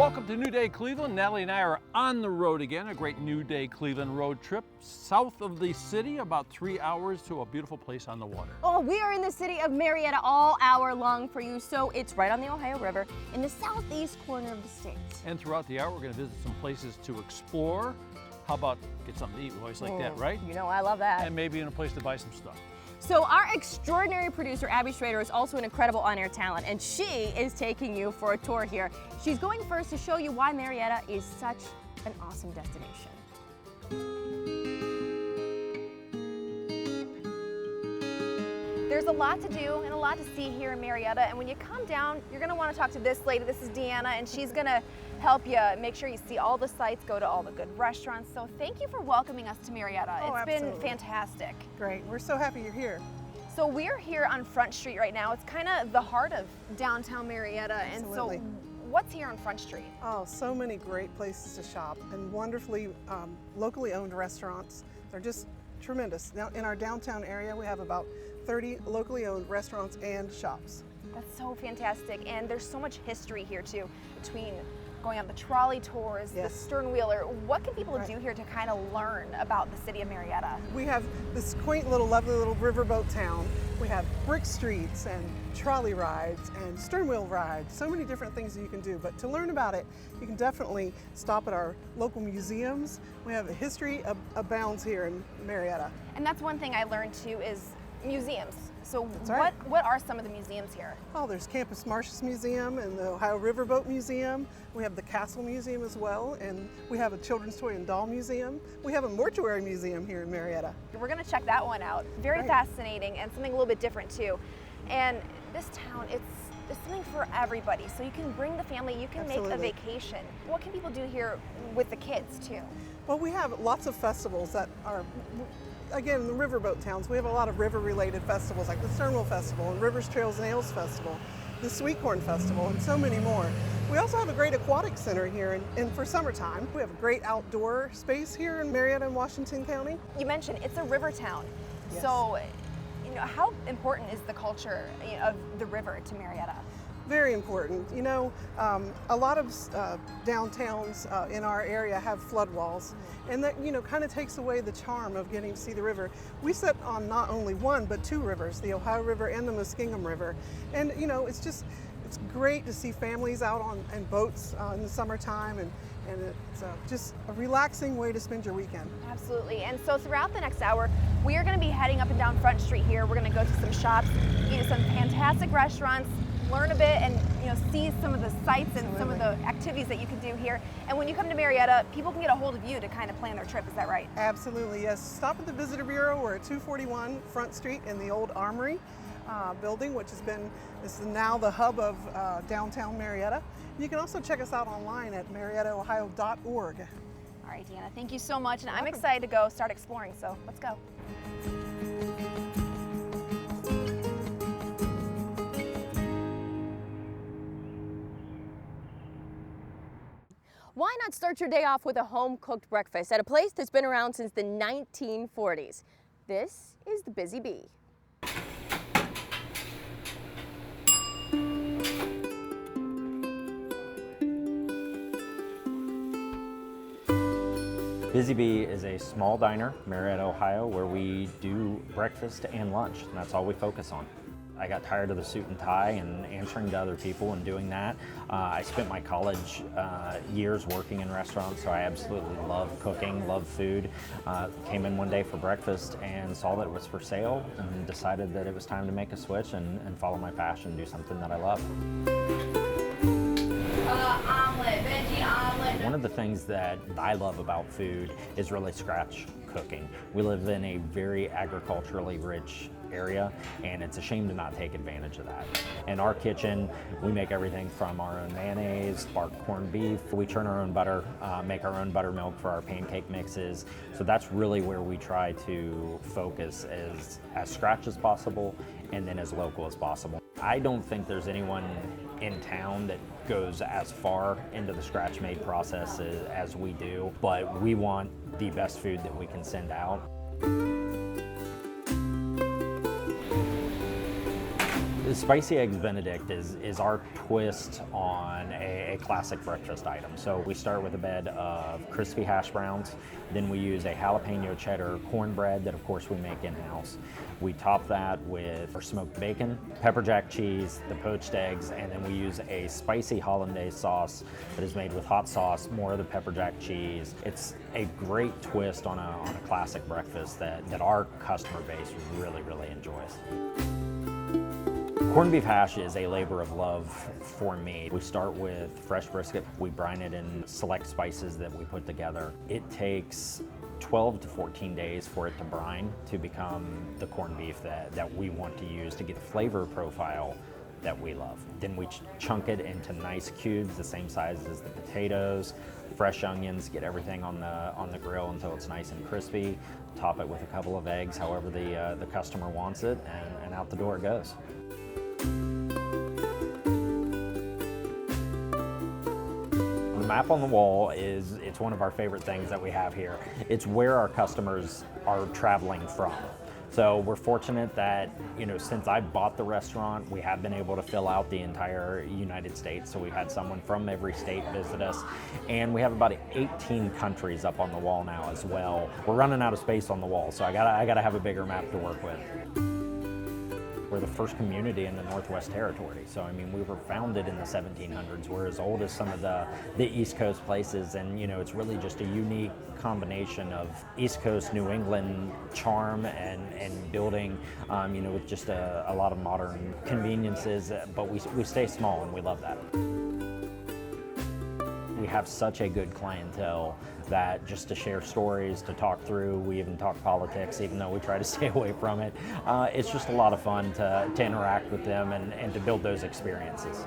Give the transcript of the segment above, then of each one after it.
Welcome to New Day Cleveland. Natalie and I are on the road again, a great New Day Cleveland road trip south of the city, about 3 hours to a beautiful place on the water. Oh, we are in the city of Marietta all hour long for you. So it's right on the Ohio River in the southeast corner of the state. And throughout the hour, we're going to visit some places to explore. How about get something to eat? We always like that, right? You know, I love that. And maybe in a place to buy some stuff. So our extraordinary producer, Abby Schrader, is also an incredible on-air talent, and she is taking you for a tour here. She's going first to show you why Marietta is such an awesome destination. There's a lot to do and a lot to see here in Marietta, and when you come down, you're going to want to talk to this lady. This is Deanna, and she's going to help you make sure you see all the sights, go to all the good restaurants. So thank you for welcoming us to Marietta. Oh, it's been absolutely. fantastic. Great. We're so happy you're here. So we're here on Front Street right now. It's kind of the heart of downtown Marietta. Absolutely. And so what's here on Front Street? Oh, so many great places to shop and wonderfully locally owned restaurants. They're just tremendous. Now in our downtown area, we have about 30 locally owned restaurants and shops. That's so fantastic. And there's so much history here too, between going on the trolley tours, Yes. the stern wheeler. What can people Right. do here to kind of learn about the city of Marietta? We have this quaint little lovely little riverboat town. We have brick streets and trolley rides and stern wheel rides, so many different things that you can do. But to learn about it, you can definitely stop at our local museums. We have a history abounds here in Marietta. And that's one thing I learned too is museums. So right. what are some of the museums here? Oh, there's Campus Martius Museum and the Ohio Riverboat Museum. We have the Castle Museum as well, and we have a Children's Toy and Doll Museum. We have a Mortuary Museum here in Marietta. We're gonna check that one out. Very Right. fascinating and something a little bit different too. And this town, it's something for everybody. So you can bring the family, you can make a Absolutely. vacation. What can people do here with the kids too? Well, we have lots of festivals that are, again, in the riverboat towns, we have a lot of river-related festivals like the Sternwell Festival and Rivers, Trails, and Ales Festival, the Sweet Corn Festival, and so many more. We also have a great aquatic center here, and for summertime, we have a great outdoor space here in Marietta and Washington County. You mentioned it's a river town. Yes. So, how important is the culture of the river to Marietta? Very important. You know, a lot of downtowns in our area have flood walls, and that, kind of takes away the charm of getting to see the river. We sit on not only one, but two rivers, the Ohio River and the Muskingum River. And, it's great to see families out on boats in the summertime, and it's just a relaxing way to spend your weekend. Absolutely. And so throughout the next hour, we are going to be heading up and down Front Street here. We're going to go to some shops, eat at some fantastic restaurants, learn a bit, and see some of the sights and some of the activities that you can do here. And when you come to Marietta, people can get a hold of you to kind of plan their trip. Is that right? Absolutely, yes. Stop at the Visitor Bureau. We're at 241 Front Street in the old Armory building, which this is now the hub of downtown Marietta. You can also check us out online at mariettaohio.org. All right, Deanna, thank you so much. And I'm excited to go start exploring, so let's go. Why not start your day off with a home-cooked breakfast at a place that's been around since the 1940s? This is the Busy Bee. Busy Bee is a small diner, Marietta, Ohio, where we do breakfast and lunch, and that's all we focus on. I got tired of the suit and tie and answering to other people and doing that. I spent my college years working in restaurants, so I absolutely love cooking, love food. Came in one day for breakfast and saw that it was for sale and decided that it was time to make a switch and follow my passion, do something that I love. Omelet, veggie omelet. One of the things that I love about food is really scratch cooking. We live in a very agriculturally rich area, and it's a shame to not take advantage of that. In our kitchen, we make everything from our own mayonnaise, bark corned beef. We churn our own butter, make our own buttermilk for our pancake mixes. So that's really where we try to focus as scratch as possible and then as local as possible. I don't think there's anyone in town that goes as far into the scratch made process as we do, but we want the best food that we can send out. Spicy Eggs Benedict is our twist on a classic breakfast item. So we start with a bed of crispy hash browns, then we use a jalapeno cheddar cornbread that of course we make in-house. We top that with our smoked bacon, pepper jack cheese, the poached eggs, and then we use a spicy hollandaise sauce that is made with hot sauce, more of the pepper jack cheese. It's a great twist on a classic breakfast that our customer base really, really enjoys. Corned beef hash is a labor of love for me. We start with fresh brisket. We brine it in select spices that we put together. It takes 12 to 14 days for it to brine to become the corned beef that we want to use to get the flavor profile that we love. Then we chunk it into nice cubes, the same size as the potatoes, fresh onions, get everything on the grill until it's nice and crispy. Top it with a couple of eggs, however the customer wants it, and out the door it goes. The map on the wall it's one of our favorite things that we have here. It's where our customers are traveling from. So we're fortunate that, since I bought the restaurant, we have been able to fill out the entire United States. So we've had someone from every state visit us, and we have about 18 countries up on the wall now as well. We're running out of space on the wall, so I gotta have a bigger map to work with. We're the first community in the Northwest Territory. So, I mean, we were founded in the 1700s. We're as old as some of the East Coast places, and, it's really just a unique combination of East Coast, New England charm and building, with just a lot of modern conveniences, but we stay small, and we love that. We have such a good clientele that just to share stories, to talk through, we even talk politics, even though we try to stay away from it. It's just a lot of fun to interact with them and to build those experiences.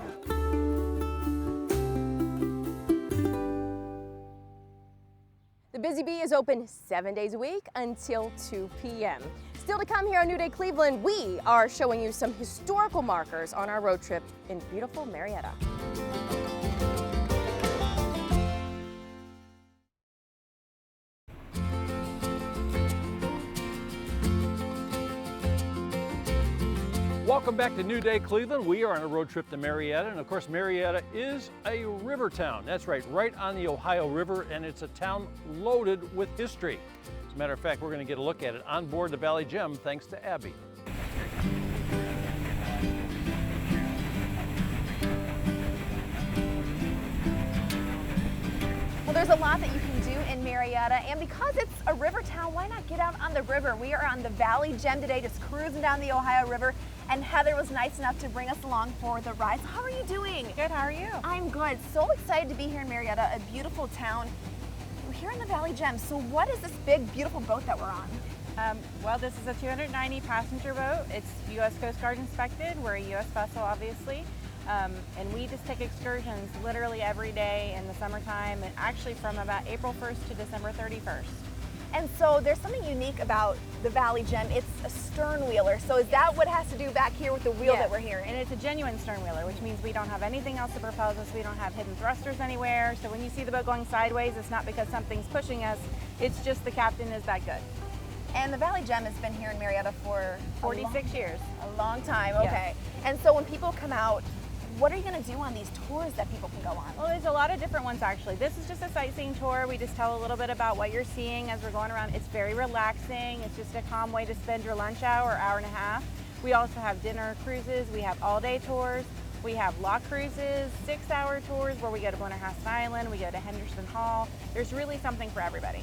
The Busy Bee is open 7 days a week until 2 p.m. Still to come here on New Day Cleveland, we are showing you some historical markers on our road trip in beautiful Marietta. Welcome back to New Day Cleveland. We are on a road trip to Marietta, and of course Marietta is a river town. That's right on the Ohio River, and it's a town loaded with history. As a matter of fact, we're going to get a look at it on board the Valley Gem thanks to Abby. Well, there's a lot that you can do in Marietta, and because it's a river town, why not get out on the river? We are on the Valley Gem today, just cruising down the Ohio River, and Heather was nice enough to bring us along for the ride. So how are you doing? Good, how are you? I'm good. So excited to be here in Marietta, a beautiful town. We're here in the Valley Gem. So what is this big, beautiful boat that we're on? Well, this is a 290 passenger boat. It's U.S. Coast Guard inspected. We're a U.S. vessel, obviously. And we just take excursions literally every day in the summertime, and actually from about April 1st to December 31st. And so there's something unique about the Valley Gem. It's a stern wheeler. So is that what has to do back here with the wheel that we're hearing? And it's a genuine stern wheeler, which means we don't have anything else that propels us. We don't have hidden thrusters anywhere. So when you see the boat going sideways, it's not because something's pushing us. It's just the captain is that good. And the Valley Gem has been here in Marietta for 46 years. A long time, okay. Yes. And so when people come out, what are you going to do on these tours that people can go on? Well, there's a lot of different ones actually. This is just a sightseeing tour. We just tell a little bit about what you're seeing as we're going around. It's very relaxing. It's just a calm way to spend your lunch hour and a half. We also have dinner cruises. We have all-day tours. We have lock cruises, 6-hour tours where we go to Bonahasset Island. We go to Henderson Hall. There's really something for everybody.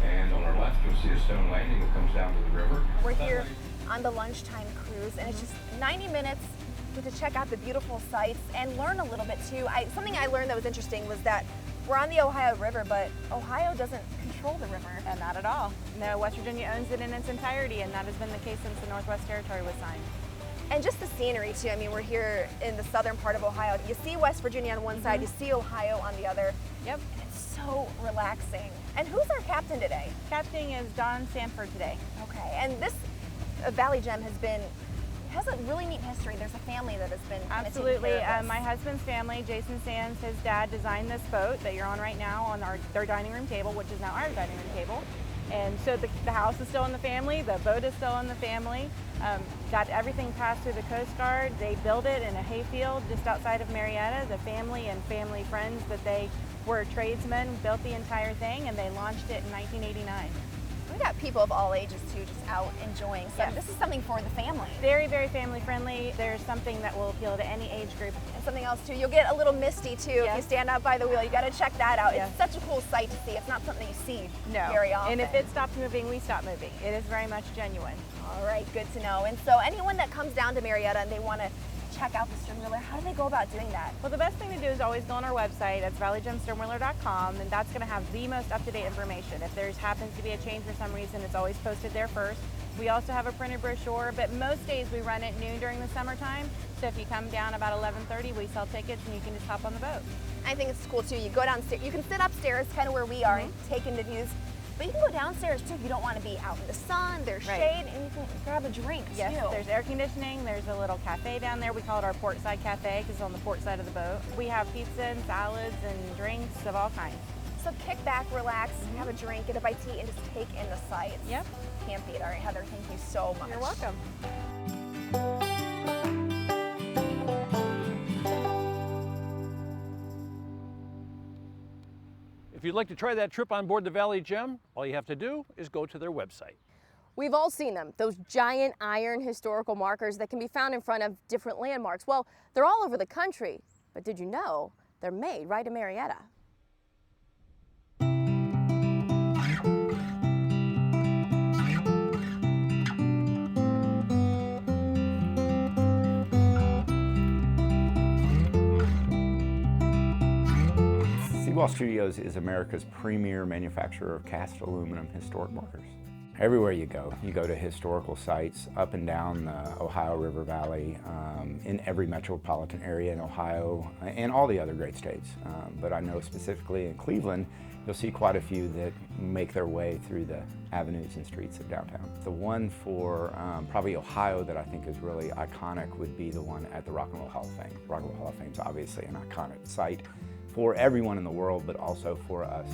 And on our left, you'll see a stone landing that comes down to the river. We're here on the lunchtime cruise, and it's just 90 minutes to check out the beautiful sights and learn a little bit too. Something I learned that was interesting was that we're on the Ohio River, but Ohio doesn't control the river. And not at all. No, West Virginia owns it in its entirety, and that has been the case since the Northwest Territory was signed. And just the scenery too. I mean, we're here in the southern part of Ohio. You see West Virginia on one side, you see Ohio on the other. Yep. And it's so relaxing. And who's our captain today? Captain is Don Sanford today. Okay, and this Valley Gem has a really neat history. There's a family that has been absolutely. My husband's family, Jason Sands, his dad designed this boat that you're on right now on their dining room table, which is now our dining room table. And so the house is still in the family, the boat is still in the family. Got everything passed through the Coast Guard. They built it in a hayfield just outside of Marietta. The family and family friends that they were tradesmen built the entire thing, and they launched it in 1989. We got people of all ages too, just out enjoying. So Yes. this is something for the family. Very, very family friendly. There's something that will appeal to any age group. And something else too, you'll get a little misty too if you Yes. stand up by the wheel. You got to check that out. Yes. It's such a cool sight to see. It's not something you see No. very often. And if it stops moving, we stop moving. It is very much genuine. All right, good to know. And so anyone that comes down to Marietta and they want to check out the stern wheeler, how do they go about doing that? Well, the best thing to do is always go on our website. That's valleygemsternwheeler.com, and that's going to have the most up-to-date information. If there happens to be a change for some reason, it's always posted there first. We also have a printed brochure, but most days we run at noon during the summertime. So if you come down about 11:30, we sell tickets and you can just hop on the boat. I think it's cool too. You go downstairs, you can sit upstairs, kind of where we are, and take in the views. But you can go downstairs too if you don't want to be out in the sun. There's Right. shade, and you can grab a drink Yes, too. there's air conditioning. There's a little cafe down there. We call it our port side cafe because it's on the port side of the boat. We have pizza and salads and drinks of all kinds. So kick back, relax, have a drink, get a bite to eat, and just take in the sights. Yep. Can't beat it. All right, Heather, thank you so much. You're welcome. If you'd like to try that trip on board the Valley Gem, all you have to do is go to their website. We've all seen them, those giant iron historical markers that can be found in front of different landmarks. Well, they're all over the country, but did you know they're made right in Marietta? Seawall Studios is America's premier manufacturer of cast aluminum historic markers. Everywhere you go to historical sites up and down the Ohio River Valley, in every metropolitan area in Ohio, and all the other great states. But I know specifically in Cleveland, you'll see quite a few that make their way through the avenues and streets of downtown. The one for probably Ohio that I think is really iconic would be the one at the Rock and Roll Hall of Fame. Rock and Roll Hall of Fame is obviously an iconic site for everyone in the world, but also for us.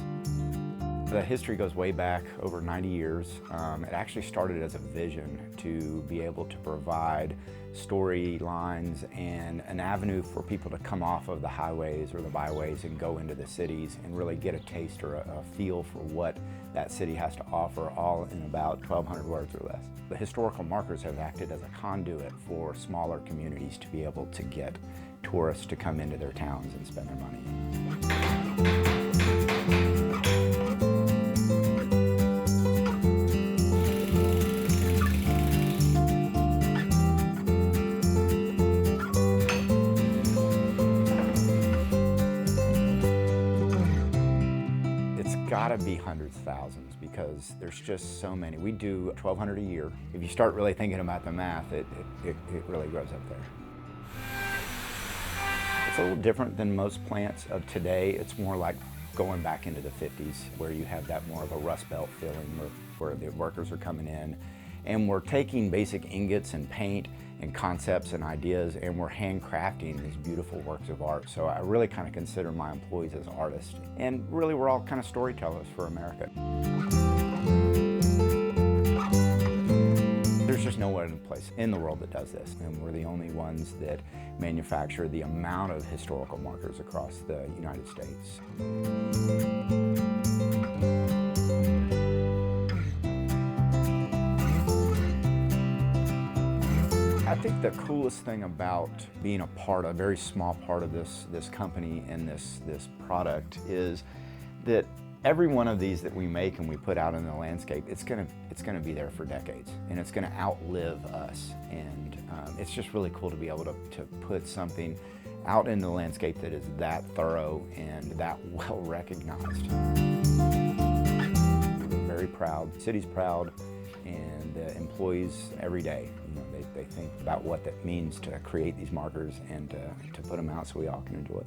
The history goes way back, over 90 years. It actually started as a vision to be able to provide storylines and an avenue for people to come off of the highways or the byways and go into the cities and really get a taste or a feel for what that city has to offer, all in about 1,200 words or less. The historical markers have acted as a conduit for smaller communities to be able to get tourists to come into their towns and spend their money. Gotta be hundreds of thousands because there's just so many. We do 1,200 a year. If you start really thinking about the math, it really grows up there. It's a little different than most plants of today. It's more like going back into the 50s where you have that more of a Rust Belt feeling where the workers are coming in. And we're taking basic ingots and paint and concepts and ideas, and we're handcrafting these beautiful works of art. So I really kind of consider my employees as artists. And really, we're all kind of storytellers for America. There's just no one place in the world that does this, and we're the only ones that manufacture the amount of historical markers across the United States. I think the coolest thing about being a very small part of this company and this product is that every one of these that we make and we put out in the landscape, it's gonna be there for decades, and it's gonna outlive us. And it's just really cool to be able to put something out in the landscape that is that thorough and that well recognized. We're very proud, the city's proud, and the employees every day, they think about what that means to create these markers and to put them out so we all can enjoy it.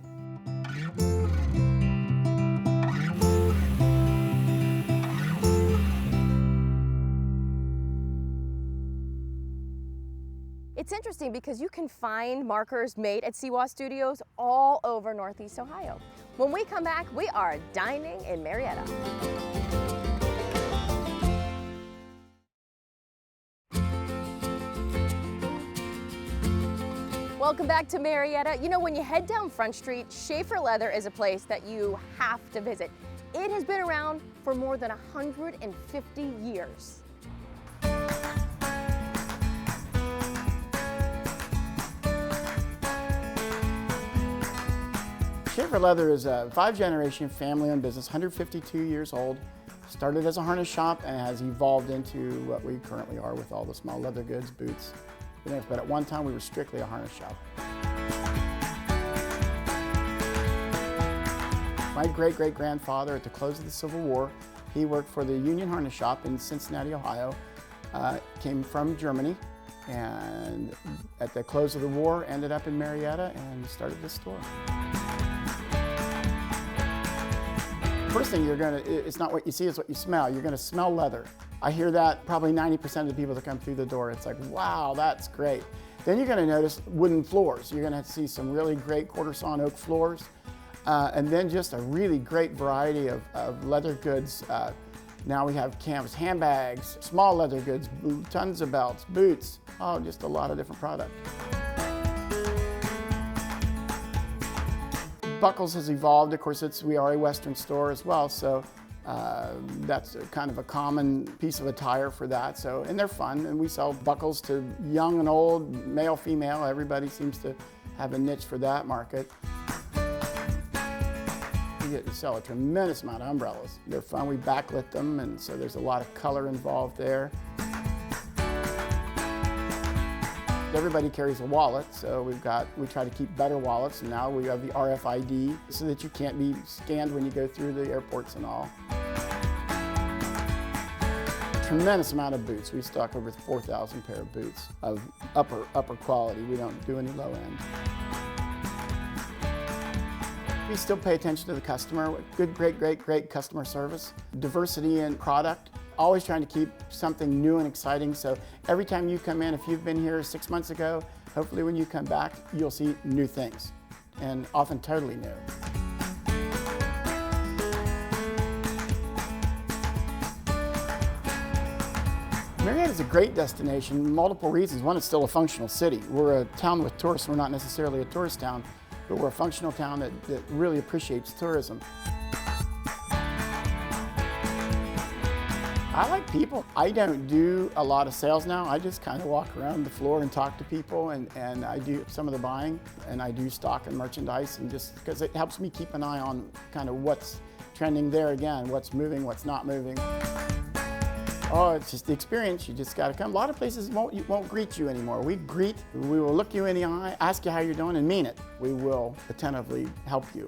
It's interesting because you can find markers made at Seawall Studios all over Northeast Ohio. When we come back, we are dining in Marietta. Welcome back to Marietta. You know, when you head down Front Street, Shaeffer Leather is a place that you have to visit. It has been around for more than 150 years. Shaeffer Leather is a 5-generation family-owned business, 152 years old. Started as a harness shop and has evolved into what we currently are with all the small leather goods, boots. But at one time we were strictly a harness shop. My great-great-grandfather at the close of the Civil War, he worked for the Union Harness Shop in Cincinnati, Ohio. Came from Germany, and at the close of the war ended up in Marietta and started this store. First thing it's not what you see, it's what you smell. You're gonna smell leather. I hear that probably 90% of the people that come through the door. It's like, wow, that's great. Then you're gonna notice wooden floors. You're gonna see some really great quarter-sawn oak floors. And then just a really great variety of leather goods. Now we have canvas handbags, small leather goods, tons of belts, boots, just a lot of different products. Buckles has evolved. Of course, we are a Western store as well, so that's kind of a common piece of attire for that. And they're fun, and we sell buckles to young and old, male, female. Everybody seems to have a niche for that market. We sell a tremendous amount of umbrellas. They're fun. We backlit them, and so there's a lot of color involved there. Everybody carries a wallet, so we try to keep better wallets, and now we have the RFID so that you can't be scanned when you go through the airports and all. Tremendous amount of boots. We stock over 4,000 pair of boots of upper quality. We don't do any low end. We still pay attention to the customer. Good, great customer service. Diversity in product. Always trying to keep something new and exciting. So every time you come in, if you've been here 6 months ago, hopefully when you come back, you'll see new things, and often totally new. Marietta is a great destination, multiple reasons. One, it's still a functional city. We're a town with tourists. We're not necessarily a tourist town, but we're a functional town that really appreciates tourism. I like people. I don't do a lot of sales now. I just kind of walk around the floor and talk to people, and I do some of the buying, and I do stock and merchandise, and just because it helps me keep an eye on kind of what's trending there again, what's moving, what's not moving. Oh, it's just the experience. You just got to come. A lot of places won't greet you anymore. We will look you in the eye, ask you how you're doing, and mean it. We will attentively help you.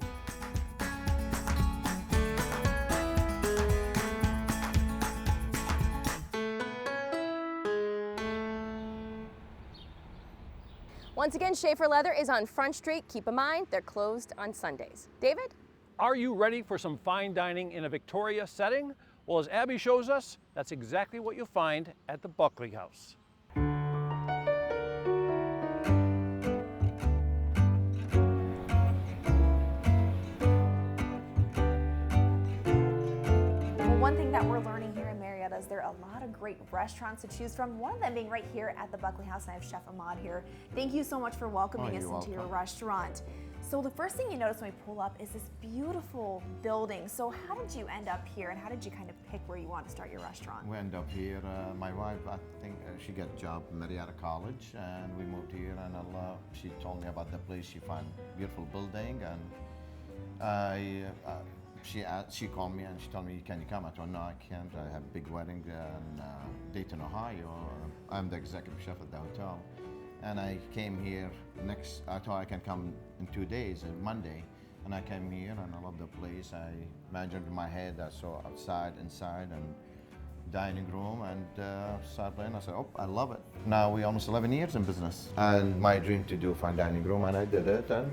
Once again, Shaeffer Leather is on Front Street. Keep in mind, they're closed on Sundays. David? Are you ready for some fine dining in a Victoria setting? Well, as Abby shows us, that's exactly what you'll find at the Buckley House. One thing that we're learning here in Marietta is there are a lot of great restaurants to choose from, one of them being right here at the Buckley House, and I have Chef Ahmad here. Thank you so much for welcoming us into your restaurant. So the first thing you notice when we pull up is this beautiful building. So how did you end up here, and how did you kind of pick where you want to start your restaurant? We ended up here. My wife, I think she got a job at Marietta College, and we moved here, and she told me about the place. She found a beautiful building, and she called me and she told me, can you come? I told her, no, I can't. I have a big wedding in Dayton, Ohio. I'm the executive chef at the hotel. And I came here I thought I can come in 2 days, on Monday. And I came here and I love the place. I imagined in my head, I saw outside, inside, and dining room, and sat in. I said, oh, I love it. Now we're almost 11 years in business. And my dream to do a fine dining room, and I did it. And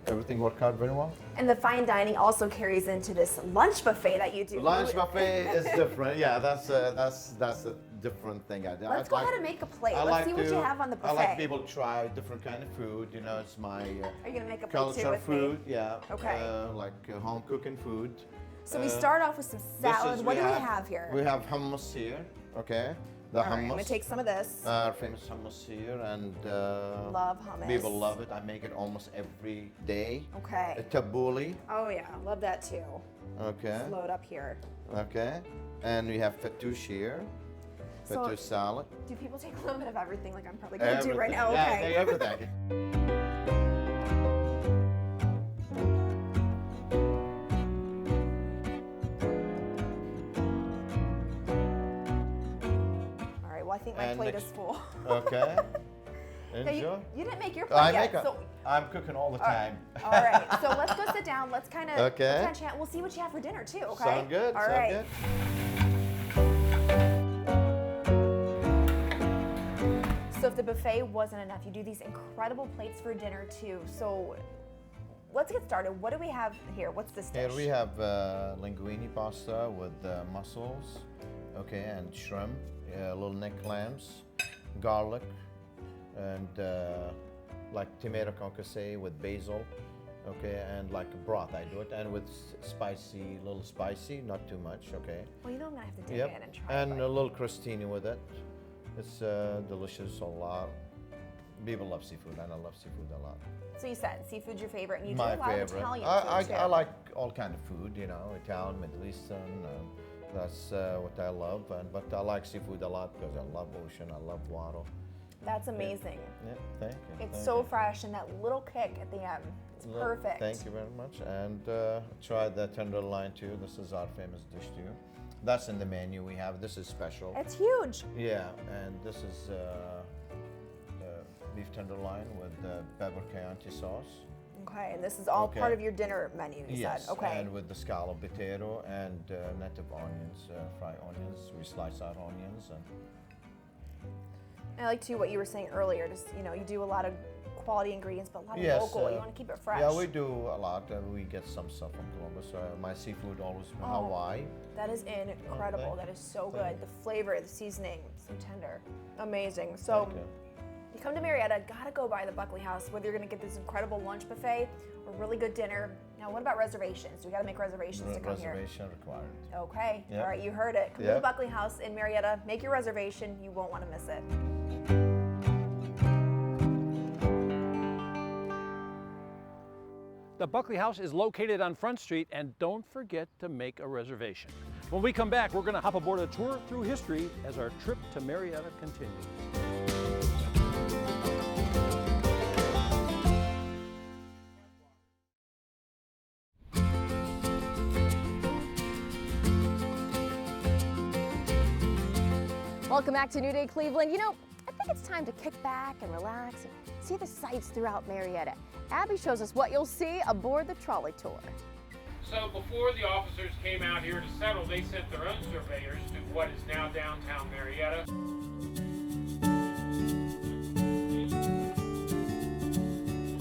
everything worked out very well. And the fine dining also carries into this lunch buffet that you do. Lunch buffet is different. Yeah, that's a different thing I do. Let's go ahead and make a plate. Let's see what you have on the buffet. I like people to try different kind of food. You know, it's my Are you gonna make a plate too culture with food. me? Yeah. Okay. Like home cooking food. So we start off with some salad. What do we have here? We have hummus here. Okay. The All right, hummus. I'm gonna take some of this. Our famous hummus here, and Love hummus. people love it. I make it almost every day. Okay. Tabbouleh. Oh yeah, love that too. Okay. Let's load up here. Okay. And we have fattoush here. So- Fattoush salad. Do people take a little bit of everything like I'm probably gonna do right now? Yeah, Okay. everything. All right, well I think my And plate next- is full. Okay. Now, Enjoy. you didn't make your plate I yet, make so I'm cooking all the time. all right. So let's go sit down. Let's kind of Okay. chat. We'll see what you have for dinner too. Okay. Sound good? All Sound right. good? So if the buffet wasn't enough, you do these incredible plates for dinner too. So let's get started. What do we have here? What's this dish? Here we have linguine pasta with mussels, okay, and shrimp, little neck clams, garlic, and like tomato concasse with basil, okay, and like broth I do it, and with spicy, little spicy, not too much, okay. Well, you know I'm gonna have to dig Yep, in and try. and it, a little crostini with it. It's delicious a lot. People love seafood, and I love seafood a lot. So you said seafood's your favorite, and you My do a lot favorite. of Italian I food too. I like all kind of food, you know, Italian, Middle Eastern. That's what I love. But I like seafood a lot because I love ocean. I love water. That's amazing. Yeah, thank you. It's thank so you. fresh, and that little kick at the end. It's Well, perfect. Thank you very much. And try the tenderloin too. This is our famous dish too. That's in the menu we have. This is special. It's huge. Yeah, and this is beef tenderloin with pepper Chianti sauce. Okay, and this is all Okay. part of your dinner menu, you Yes, said. Okay. and with the scallop potato and native onions, fried onions. We slice our onions. And I like too what you were saying earlier. Just you do a lot of quality ingredients, but a lot of Yes, local. You want to keep it fresh. yeah, we do a lot. We get some stuff from Columbus. My seafood always from Oh. Hawaii. That is incredible. thank That is so Thank good. The flavor, the seasoning, so tender. Amazing. So Thank you. you come to Marietta, gotta go by the Buckley House, whether you're gonna get this incredible lunch buffet or really good dinner. Now, what about reservations? We gotta make reservations to come here. Reservation required. Okay. Yep. All right, you heard it. Come to Yep. the Buckley House in Marietta. Make your reservation. You won't want to miss it. The Buckley House is located on Front Street, and don't forget to make a reservation. When we come back, we're going to hop aboard a tour through history as our trip to Marietta continues. Welcome back to New Day Cleveland. You know, I think it's time to kick back and relax and see the sights throughout Marietta. Abby shows us what you'll see aboard the trolley tour. So before the officers came out here to settle, they sent their own surveyors to what is now downtown Marietta.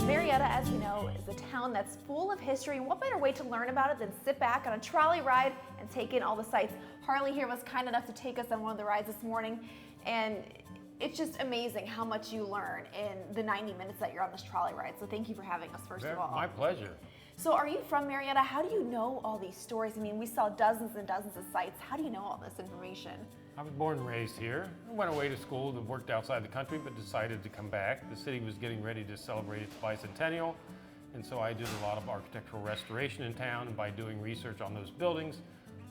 Marietta, as you know, is a town that's full of history, and what better way to learn about it than sit back on a trolley ride and take in all the sights. Harley here was kind enough to take us on one of the rides this morning, and it's just amazing how much you learn in the 90 minutes that you're on this trolley ride. So thank you for having us, first of all. My pleasure. So are you from Marietta? How do you know all these stories? I mean, we saw dozens and dozens of sites. How do you know all this information? I was born and raised here. I went away to school and worked outside the country, but decided to come back. The city was getting ready to celebrate its bicentennial, and so I did a lot of architectural restoration in town, and by doing research on those buildings,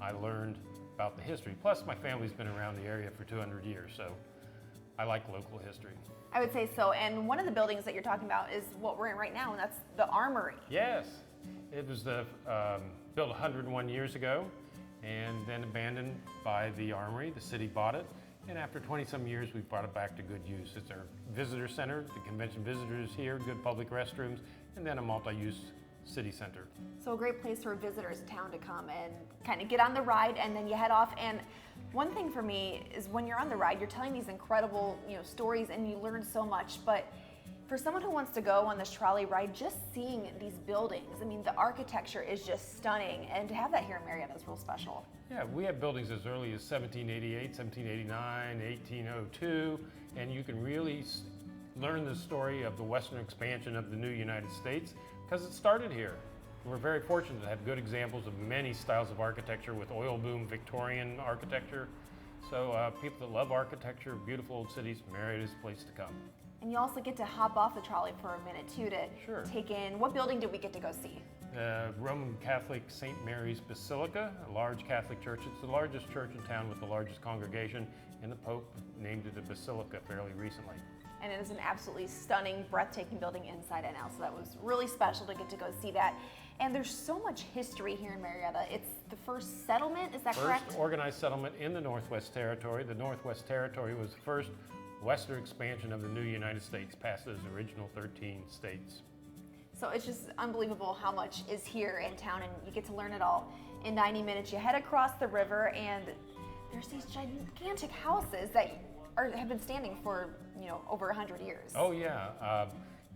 I learned about the history. Plus, my family's been around the area for 200 years, so I like local history. I would say so, and one of the buildings that you're talking about is what we're in right now, and that's the Armory. Yes, it was built 101 years ago, and then abandoned by the Armory. The city bought it, and after 20-some years, we brought it back to good use. It's our visitor center. The convention visitors here, good public restrooms, and then a multi-use city center. So a great place for visitors in town to come and kind of get on the ride, and then you head off. And one thing for me is when you're on the ride, you're telling these incredible, stories, and you learn so much. But for someone who wants to go on this trolley ride, just seeing these buildings, I mean, the architecture is just stunning, and to have that here in Marietta is real special. Yeah, we have buildings as early as 1788, 1789, 1802, and you can really learn the story of the Western expansion of the new United States because it started here. We're very fortunate to have good examples of many styles of architecture with oil boom Victorian architecture. So people that love architecture, beautiful old cities, Marietta is a place to come. And you also get to hop off the trolley for a minute too to take in, what building did we get to go see? Roman Catholic St. Mary's Basilica, a large Catholic church. It's the largest church in town with the largest congregation, and the Pope named it a basilica fairly recently. And it is an absolutely stunning, breathtaking building inside and out, so that was really special to get to go see that. And there's so much history here in Marietta. It's the first settlement, is that correct? First organized settlement in the Northwest Territory. The Northwest Territory was the first western expansion of the new United States past those original 13 states. So it's just unbelievable how much is here in town, and you get to learn it all in 90 minutes. You head across the river, and there's these gigantic houses that have been standing for, over 100 years. Oh yeah,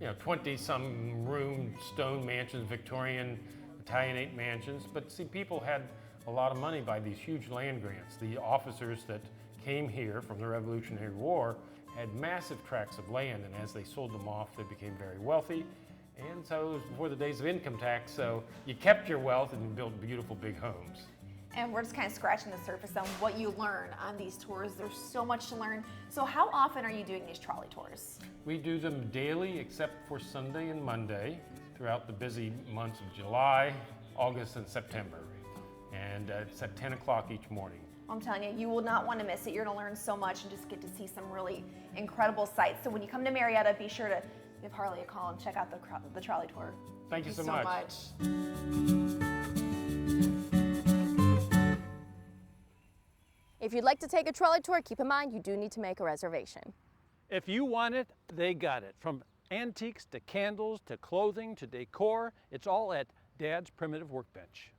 20-some room stone mansions, Victorian, Italianate mansions. But see, people had a lot of money by these huge land grants. The officers that came here from the Revolutionary War had massive tracts of land, and as they sold them off, they became very wealthy. And so it was before the days of income tax, so you kept your wealth and you built beautiful big homes. And we're just kind of scratching the surface on what you learn on these tours. There's so much to learn. So how often are you doing these trolley tours? We do them daily except for Sunday and Monday throughout the busy months of July, August, and September. And it's at 10 o'clock each morning. I'm telling you, you will not want to miss it. You're going to learn so much and just get to see some really incredible sights. So when you come to Marietta, be sure to give Harley a call and check out the trolley tour. Thank you so much. If you'd like to take a trolley tour, keep in mind you do need to make a reservation. If you want it, they got it. From antiques to candles to clothing to decor, it's all at Dad's Primitive Workbench.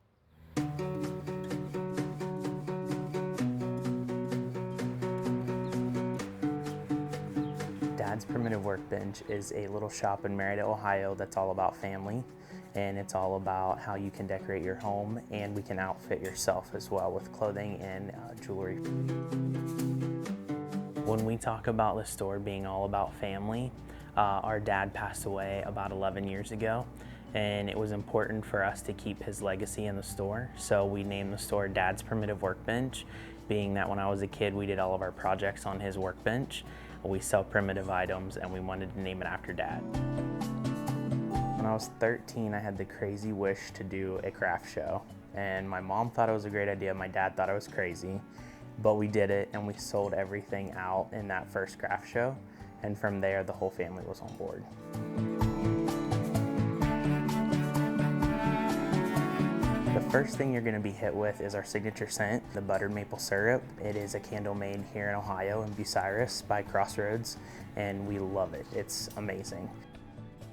Dad's Primitive Workbench is a little shop in Marietta, Ohio that's all about family, and it's all about how you can decorate your home, and we can outfit yourself as well with clothing and jewelry. When we talk about the store being all about family, our dad passed away about 11 years ago, and it was important for us to keep his legacy in the store, so we named the store Dad's Primitive Workbench, being that when I was a kid we did all of our projects on his workbench. We sell primitive items, and we wanted to name it after Dad. When I was 13, I had the crazy wish to do a craft show, and my mom thought it was a great idea, my dad thought it was crazy, but we did it, and we sold everything out in that first craft show, and from there the whole family was on board. The first thing you're going to be hit with is our signature scent, the buttered maple syrup. It is a candle made here in Ohio in Bucyrus by Crossroads, and we love it. It's amazing.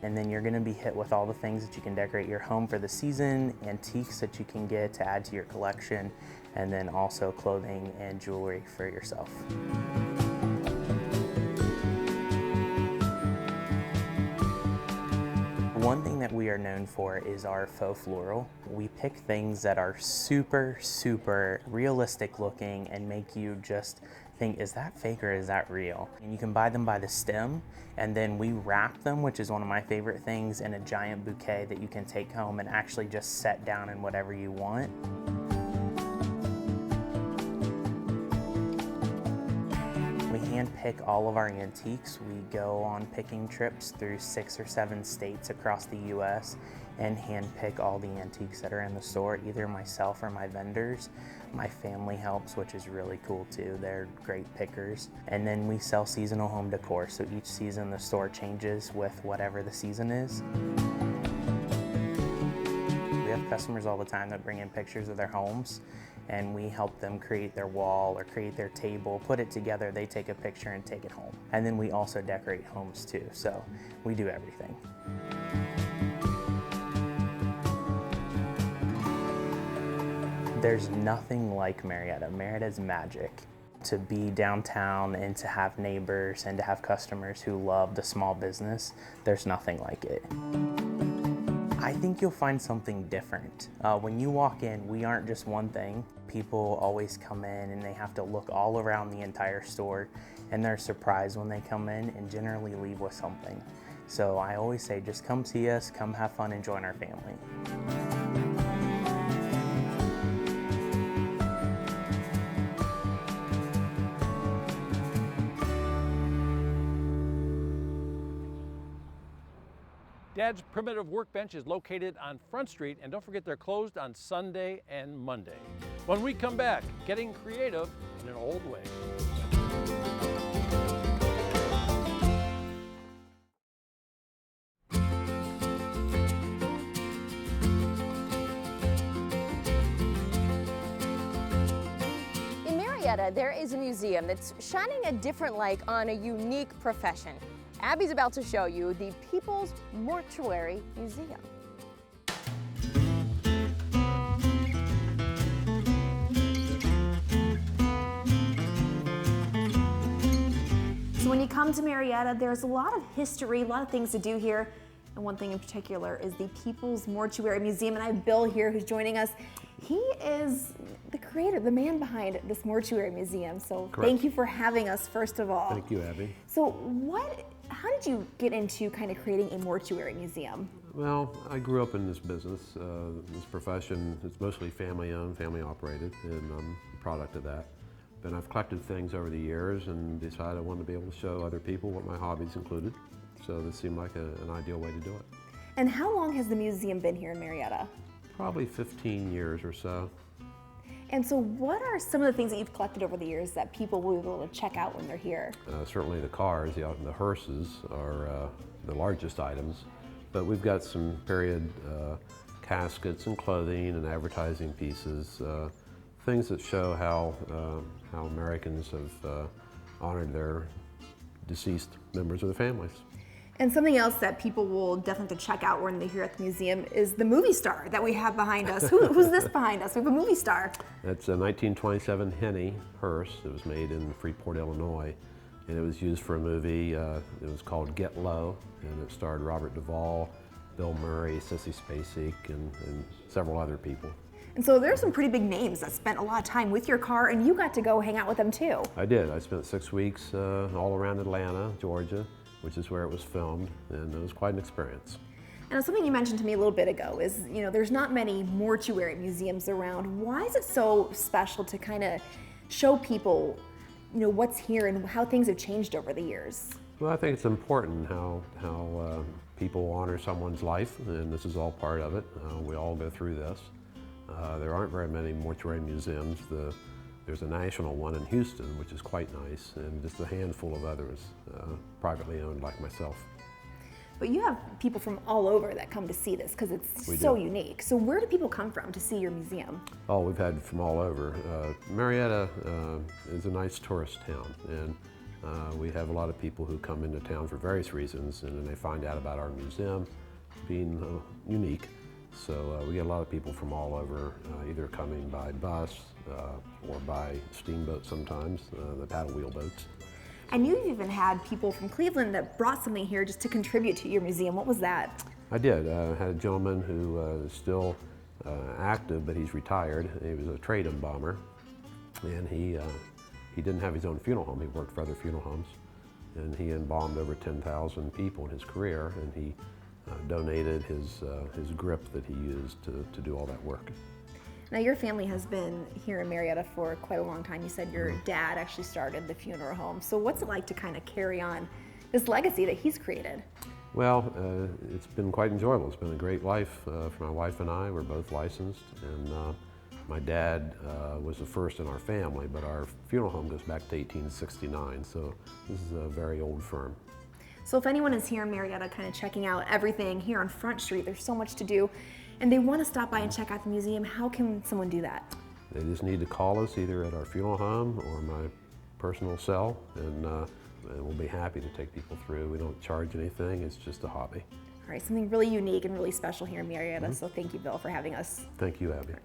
And then you're going to be hit with all the things that you can decorate your home for the season, antiques that you can get to add to your collection, and then also clothing and jewelry for yourself. One thing that we are known for is our faux floral. We pick things that are super, super realistic looking and make you just think, is that fake or is that real? And you can buy them by the stem, and then we wrap them, which is one of my favorite things, in a giant bouquet that you can take home and actually just set down in whatever you want. We hand pick all of our antiques. We go on picking trips through 6 or 7 states across the US and hand pick all the antiques that are in the store, either myself or my vendors. My family helps, which is really cool too. They're great pickers. And then we sell seasonal home decor, so each season the store changes with whatever the season is. We have customers all the time that bring in pictures of their homes, and we help them create their wall or create their table, put it together, they take a picture and take it home. And then we also decorate homes too, so we do everything. There's nothing like Marietta. Marietta's magic. To be downtown and to have neighbors and to have customers who love the small business, there's nothing like it. I think you'll find something different. When you walk in, we aren't just one thing. People always come in and they have to look all around the entire store, and they're surprised when they come in and generally leave with something. So I always say, just come see us, come have fun and join our family. Dad's Primitive Workbench is located on Front Street, and don't forget they're closed on Sunday and Monday. When we come back, getting creative in an old way. In Marietta, there is a museum that's shining a different light on a unique profession. Abby's about to show you the People's Mortuary Museum. So when you come to Marietta, there's a lot of history, a lot of things to do here. And one thing in particular is the People's Mortuary Museum. And I have Bill here who's joining us. He is the creator, the man behind this mortuary museum. So Correct. Thank you for having us, first of all. Thank you, Abby. So how did you get into kind of creating a mortuary museum? Well, I grew up in this business, this profession. It's mostly family-owned, family-operated, and I'm a product of that. But I've collected things over the years and decided I wanted to be able to show other people what my hobbies included. So this seemed like an ideal way to do it. And how long has the museum been here in Marietta? Probably 15 years or so. And so what are some of the things that you've collected over the years that people will be able to check out when they're here? Certainly the cars, the hearses are the largest items, but we've got some period caskets and clothing and advertising pieces, things that show how Americans have honored their deceased members of their families. And something else that people will definitely have to check out when they're here at the museum is the movie star that we have behind us. Who's this behind us? We have a movie star. That's a 1927 Henny hearse. It was made in Freeport, Illinois, and it was used for a movie. It was called Get Low, and it starred Robert Duvall, Bill Murray, Sissy Spacek, and several other people. And so there's some pretty big names that spent a lot of time with your car, and you got to go hang out with them too. I did. I spent 6 weeks all around Atlanta, Georgia, which is where it was filmed, and it was quite an experience. And something you mentioned to me a little bit ago is, there's not many mortuary museums around. Why is it so special to kind of show people, what's here and how things have changed over the years? Well, I think it's important how people honor someone's life, and this is all part of it. We all go through this. There aren't very many mortuary museums. There's a national one in Houston, which is quite nice, and just a handful of others, privately owned like myself. But you have people from all over that come to see this because it's so unique. So where do people come from to see your museum? Oh, we've had from all over. Marietta is a nice tourist town, and we have a lot of people who come into town for various reasons, and then they find out about our museum being unique. So we get a lot of people from all over, either coming by bus or by steamboat sometimes, the paddle wheel boats. And you've even had people from Cleveland that brought something here just to contribute to your museum. What was that? I did. I had a gentleman who is still active, but he's retired. He was a trade embalmer, and he didn't have his own funeral home. He worked for other funeral homes, and he embalmed over 10,000 people in his career, and he donated his grip that he used to do all that work. Now your family has been here in Marietta for quite a long time. You said your dad actually started the funeral home. So what's it like to kind of carry on this legacy that he's created? Well, it's been quite enjoyable. It's been a great life for my wife and I. We're both licensed, and my dad was the first in our family, but our funeral home goes back to 1869, so this is a very old firm. So if anyone is here in Marietta kind of checking out everything here on Front Street, there's so much to do, and they want to stop by and check out the museum, how can someone do that? They just need to call us either at our funeral home or my personal cell, and we'll be happy to take people through. We don't charge anything, it's just a hobby. All right, something really unique and really special here in Marietta, so thank you, Bill, for having us. Thank you, Abby.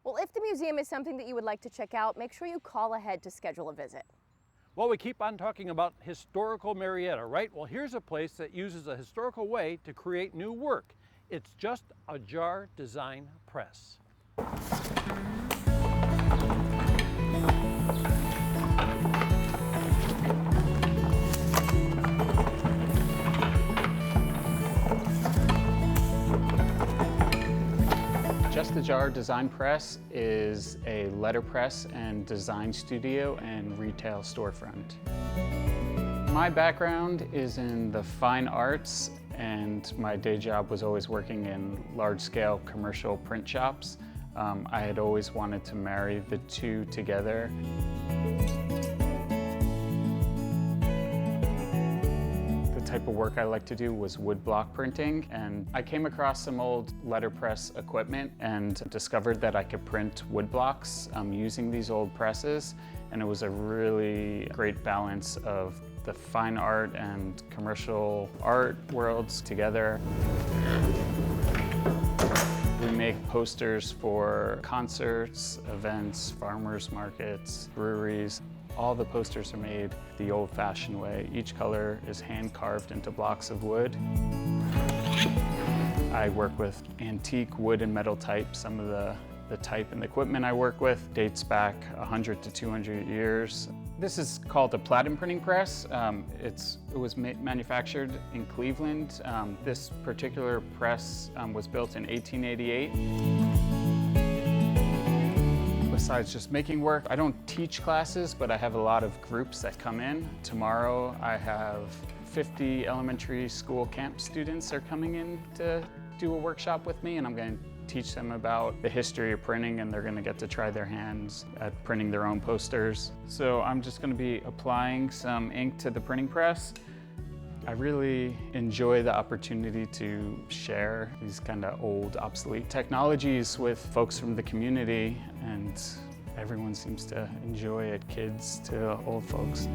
Well, if the museum is something that you would like to check out, make sure you call ahead to schedule a visit. Well, we keep on talking about historical Marietta, right? Well, here's a place that uses a historical way to create new work. It's Just a Jar Design Press. Jar Design Press is a letterpress and design studio and retail storefront. My background is in the fine arts, and my day job was always working in large-scale commercial print shops. I had always wanted to marry the two together. The type of work I like to do was woodblock printing, and I came across some old letterpress equipment and discovered that I could print woodblocks using these old presses, and it was a really great balance of the fine art and commercial art worlds together. We make posters for concerts, events, farmers markets, breweries. All the posters are made the old-fashioned way. Each color is hand-carved into blocks of wood. I work with antique wood and metal type. Some of the type and the equipment I work with dates back 100 to 200 years. This is called a platen printing press. It was manufactured in Cleveland. This particular press was built in 1888. Besides just making work, I don't teach classes, but I have a lot of groups that come in. Tomorrow I have 50 elementary school camp students are coming in to do a workshop with me, and I'm going to teach them about the history of printing, and they're going to get to try their hands at printing their own posters. So I'm just going to be applying some ink to the printing press. I really enjoy the opportunity to share these kind of old, obsolete technologies with folks from the community, and everyone seems to enjoy it, kids to old folks.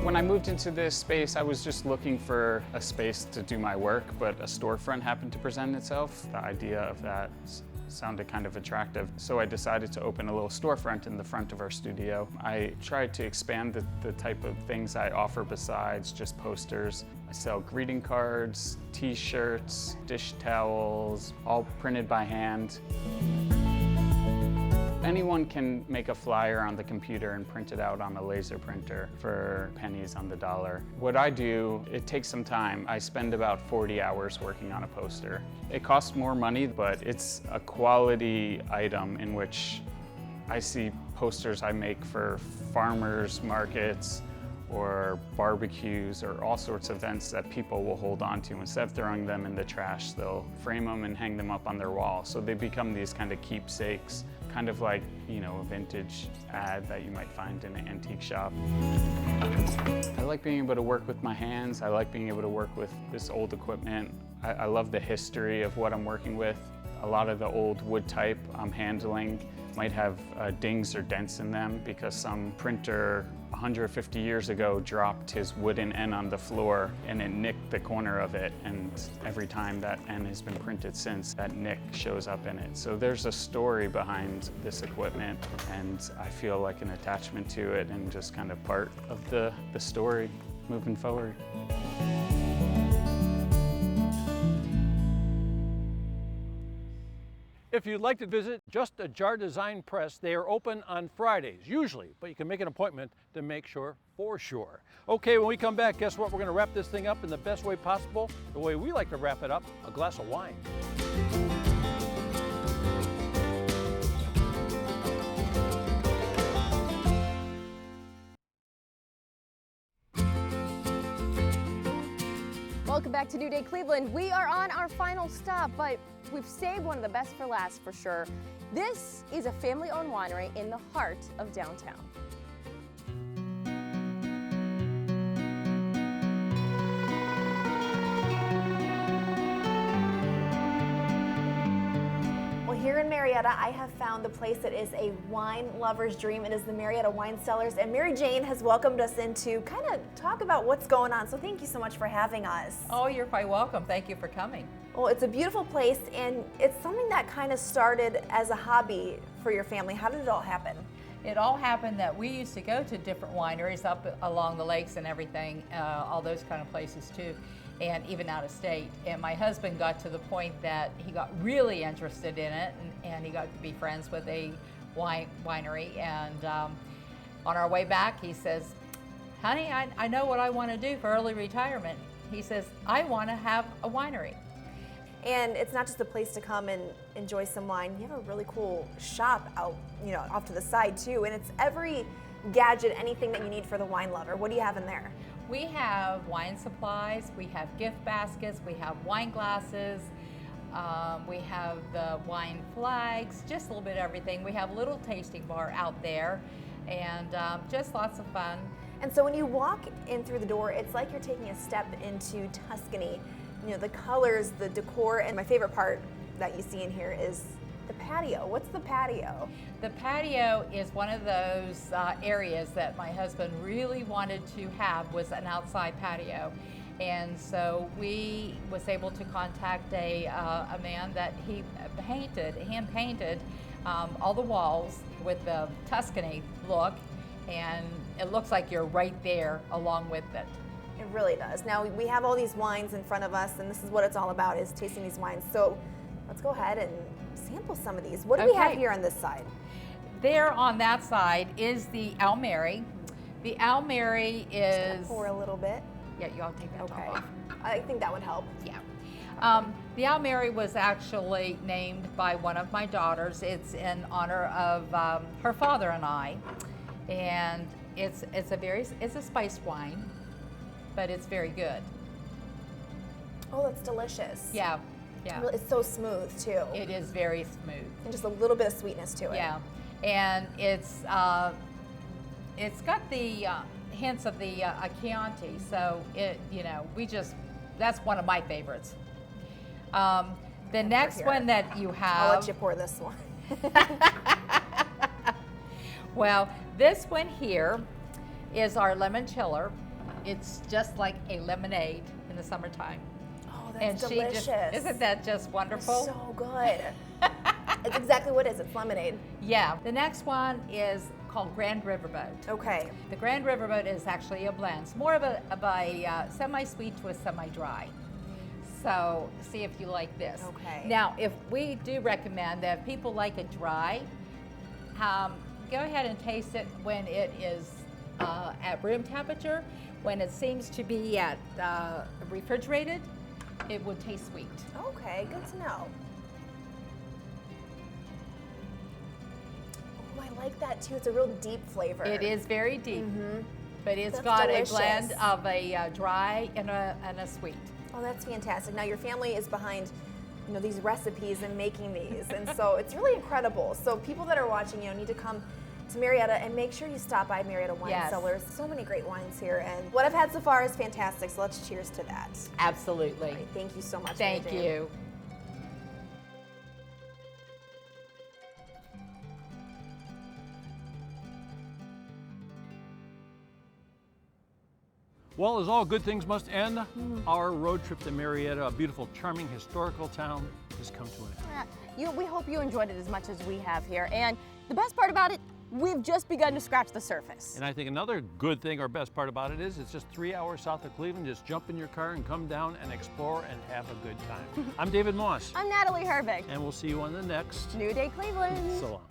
When I moved into this space, I was just looking for a space to do my work, but a storefront happened to present itself. The idea of that sounded kind of attractive, so I decided to open a little storefront in the front of our studio. I tried to expand the type of things I offer besides just posters. I sell greeting cards, t-shirts, dish towels, all printed by hand. Anyone can make a flyer on the computer and print it out on a laser printer for pennies on the dollar. What I do, it takes some time. I spend about 40 hours working on a poster. It costs more money, but it's a quality item in which I see posters I make for farmers markets or barbecues or all sorts of events that people will hold on to. Instead of throwing them in the trash, they'll frame them and hang them up on their wall. So they become these kind of keepsakes, kind of like, you know, a vintage ad that you might find in an antique shop. I like being able to work with my hands. I like being able to work with this old equipment. I love the history of what I'm working with. A lot of the old wood type I'm handling might have dings or dents in them because some printer 150 years ago dropped his wooden N on the floor and it nicked the corner of it, and every time that N has been printed since, that nick shows up in it. So there's a story behind this equipment, and I feel like an attachment to it and just kind of part of the story moving forward. If you'd like to visit Just a Jar Design Press, they are open on Fridays, usually, but you can make an appointment to make sure for sure. Okay, when we come back, guess what? We're going to wrap this thing up in the best way possible, the way we like to wrap it up, a glass of wine. Welcome back to New Day Cleveland. We are on our final stop, but we've saved one of the best for last for sure. This is a family-owned winery in the heart of downtown. Well, here in Marietta, I have found the place that is a wine lover's dream. It is the Marietta Wine Cellars, and Mary Jane has welcomed us in to kind of talk about what's going on. So thank you so much for having us. Oh, you're quite welcome. Thank you for coming. Well, it's a beautiful place, and it's something that kind of started as a hobby for your family. How did it all happen? It all happened that we used to go to different wineries up along the lakes and everything, all those kind of places too, and even out of state. And my husband got to the point that he got really interested in it, and he got to be friends with a winery. And on our way back, he says, honey, I know what I want to do for early retirement. He says, I want to have a winery. And it's not just a place to come and enjoy some wine. You have a really cool shop out, off to the side too. And it's every gadget, anything that you need for the wine lover. What do you have in there? We have wine supplies, we have gift baskets, we have wine glasses, we have the wine flags, just a little bit of everything. We have a little tasting bar out there, and just lots of fun. And so when you walk in through the door, it's like you're taking a step into Tuscany. The colors, the decor, and my favorite part that you see in here is the patio. What's the patio? The patio is one of those areas that my husband really wanted to have, was an outside patio. And so we was able to contact a man that he hand painted all the walls with the Tuscany look, and it looks like you're right there along with it. It really does. Now we have all these wines in front of us, and this is what it's all about, is tasting these wines. So let's go ahead and sample some of these. What do we have here on this side? There on that side is the Almeri. The Almeri is... pour a little bit. Yeah, you all take that top off. I think that would help. Yeah. The Almeri was actually named by one of my daughters. It's in honor of her father and I. And it's a spiced wine, but it's very good. Oh, that's delicious. Yeah, yeah. It's so smooth too. It is very smooth. And just a little bit of sweetness to it. Yeah, and it's got the hints of the Chianti, so that's one of my favorites. The next one that you have... I'll let you pour this one. Well, this one here is our lemon chiller. It's just like a lemonade in the summertime. Oh, that's delicious. Isn't that just wonderful? It's so good. It's exactly what it is. It's lemonade. Yeah. The next one is called Grand Riverboat. Okay. The Grand Riverboat is actually a blend. It's more of a semi-sweet to a semi-dry. So see if you like this. Okay. Now, if we do recommend that if people like it dry, go ahead and taste it when it is at room temperature. When it seems to be at refrigerated, it would taste sweet. Okay, good to know. Oh, I like that too. It's a real deep flavor. It is very deep, but it's That's got delicious. a blend of a dry and a sweet. Oh, that's fantastic. Now your family is behind these recipes and making these, and so it's really incredible. So people that are watching, need to come to Marietta and make sure you stop by Marietta Wine Cellars. So many great wines here, and what I've had so far is fantastic, so let's cheers to that. Absolutely. All right, thank you so much. Thank you. Well, as all good things must end, our road trip to Marietta, a beautiful, charming, historical town, has come to an end. We hope you enjoyed it as much as we have here. And the best part about it, we've just begun to scratch the surface. And I think another good thing or best part about it is it's just 3 hours south of Cleveland. Just jump in your car and come down and explore and have a good time. I'm David Moss. I'm Natalie Herbig. And we'll see you on the next New Day Cleveland. So long.